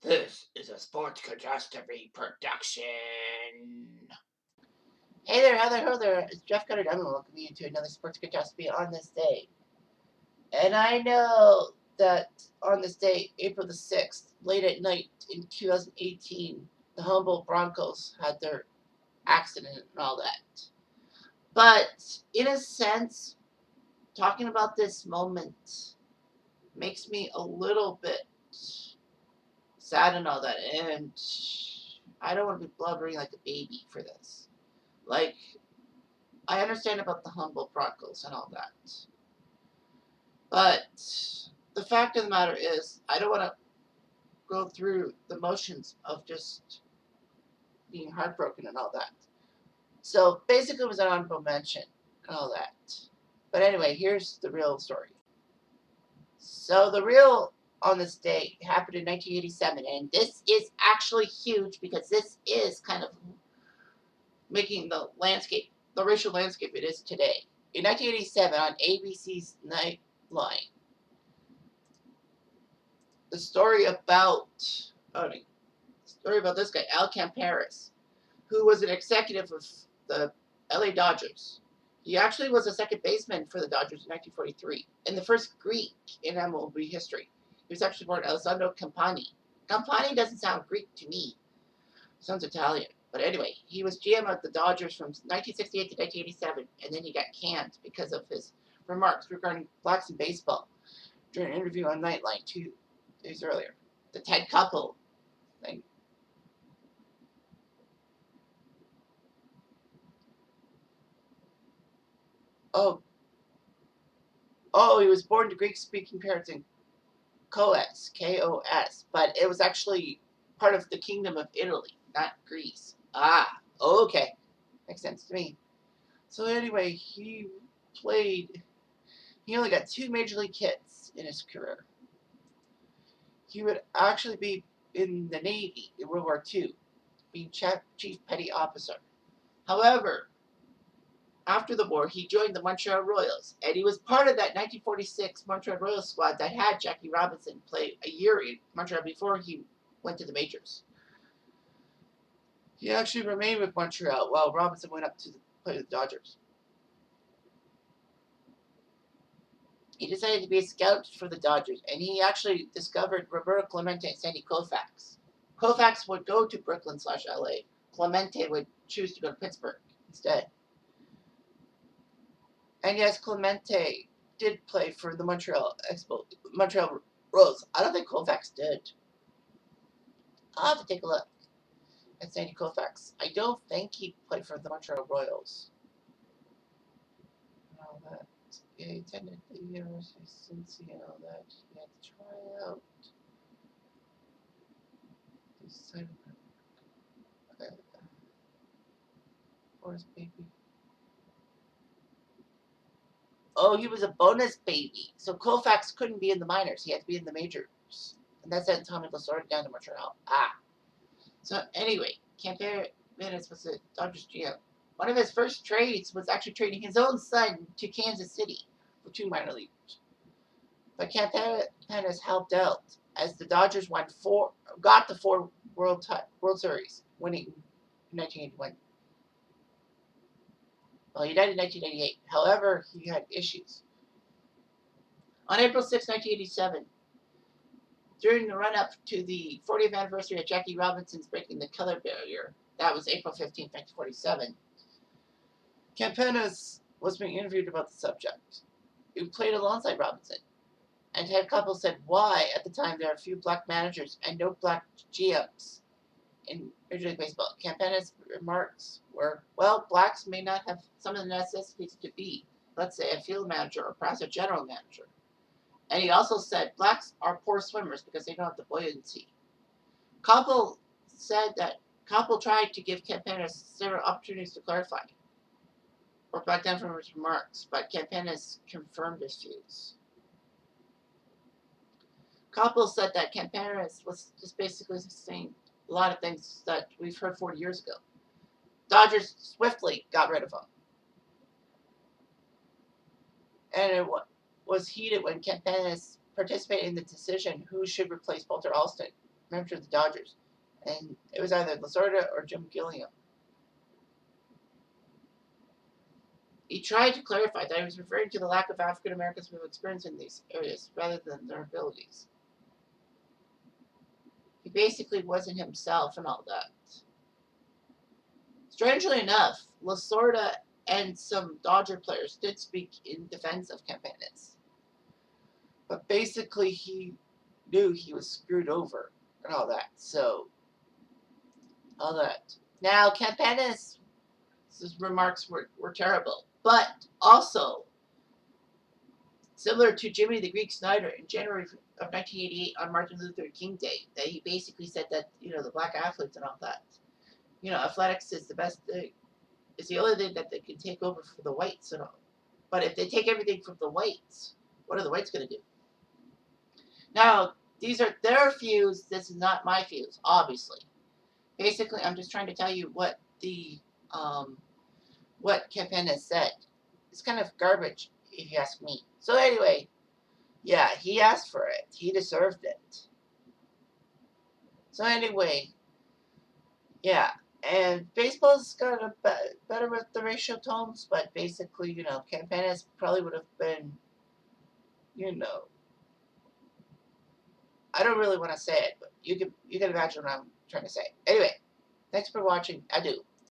This is a sports catastrophe production. Hey there, how there, ho there. It's Jeff Cutter. I'm welcome you to another sports catastrophe on this day. And I know that on this day, April the 6th, late at night in 2018, the Humboldt Broncos had their accident and all that. But in a sense, talking about this moment makes me a little bit sad and all that. And I don't want to be blubbering like a baby for this. Like, I understand about the Humboldt Broncos and all that. But the fact of the matter is, I don't want to go through the motions of just being heartbroken and all that. So basically, it was an honorable mention and all that. But anyway, here's the real story. So the real on this day happened in 1987, and this is actually huge because this is kind of making the landscape, the racial landscape it is today. In 1987, on ABC's Nightline, the story about this guy, Al Camparis, who was an executive of the LA Dodgers. He actually was a second baseman for the Dodgers in 1943, and the first Greek in MLB history. He was actually born Alessandro Campani. Campani doesn't sound Greek to me. It sounds Italian. But anyway, he was GM of the Dodgers from 1968 to 1987, and then he got canned because of his remarks regarding blacks in baseball during an interview on Nightline 2 days earlier. The Ted Koppel thing. Oh, he was born to Greek-speaking parents in Kos, K-O-S, but it was actually part of the Kingdom of Italy, not Greece. Ah, okay. Makes sense to me. So anyway, he only got 2 major league hits in his career. He would actually be in the Navy in World War II, being Chief Petty Officer. However, after the war, he joined the Montreal Royals, and he was part of that 1946 Montreal Royals squad that had Jackie Robinson play a year in Montreal before he went to the majors. He actually remained with Montreal while Robinson went up to play with the Dodgers. He decided to be a scout for the Dodgers, and he actually discovered Roberto Clemente and Sandy Koufax. Koufax would go to Brooklyn/LA. Clemente would choose to go to Pittsburgh instead. And yes, Clemente did play for the Montreal Royals. I don't think Koufax did. I'll have to take a look at Sandy Koufax. I don't think he played for the Montreal Royals. And all that. Yeah, he attended the University of Cincy and all that. He had to try out. Forest baby. Oh, he was a bonus baby. So Koufax couldn't be in the minors. He had to be in the majors. And that sent Tommy Lasorda down to Montreal. So anyway, Campanis was a Dodgers GM. One of his first trades was actually trading his own son to Kansas City for 2 minor leaguers. But Campanis helped out as the Dodgers got the 4 World Series, winning in 1981. Well, he died in 1988. However, he had issues. On April 6, 1987, during the run-up to the 40th anniversary of Jackie Robinson's breaking the color barrier, that was April 15, 1947, Campanis was being interviewed about the subject. He played alongside Robinson. And Ted Koppel said why, at the time, there are few black managers and no black GMs in Major League Baseball. Campanis' remarks were, well, blacks may not have some of the necessities to be, let's say, a field manager or perhaps a general manager. And he also said blacks are poor swimmers because they don't have the buoyancy. Koppel said that Koppel tried to give Campanis several opportunities to clarify or back down from his remarks, but Campanis confirmed his views. Koppel said that Campanis was just basically saying a lot of things that we've heard 40 years ago. Dodgers swiftly got rid of him. And it was heated when Campanis participated in the decision who should replace Walter Alston. manager of the Dodgers. And it was either Lasorda or Jim Gilliam. He tried to clarify that he was referring to the lack of African Americans with experience in these areas rather than their abilities. He basically wasn't himself and all that. Strangely enough, Lasorda and some Dodger players did speak in defense of Campanis. But basically, he knew he was screwed over and all that. So, all that. Now, Campanis' remarks were terrible. But also, similar to Jimmy the Greek Snyder in January of 1988 on Martin Luther King Day, that he basically said that, the black athletes and all that, athletics is the best thing. It's the only thing that they can take over for the whites and all. But if they take everything from the whites, what are the whites going to do? Now, these are their views. This is not my views, obviously. Basically, I'm just trying to tell you what what Campaign has said. It's kind of garbage, if you ask me. So anyway, yeah, he asked for it. He deserved it. So anyway, yeah. And baseball's got a better with the racial tones, but basically, Campanis probably would have been, I don't really want to say it, but you can imagine what I'm trying to say. Anyway, thanks for watching. I do.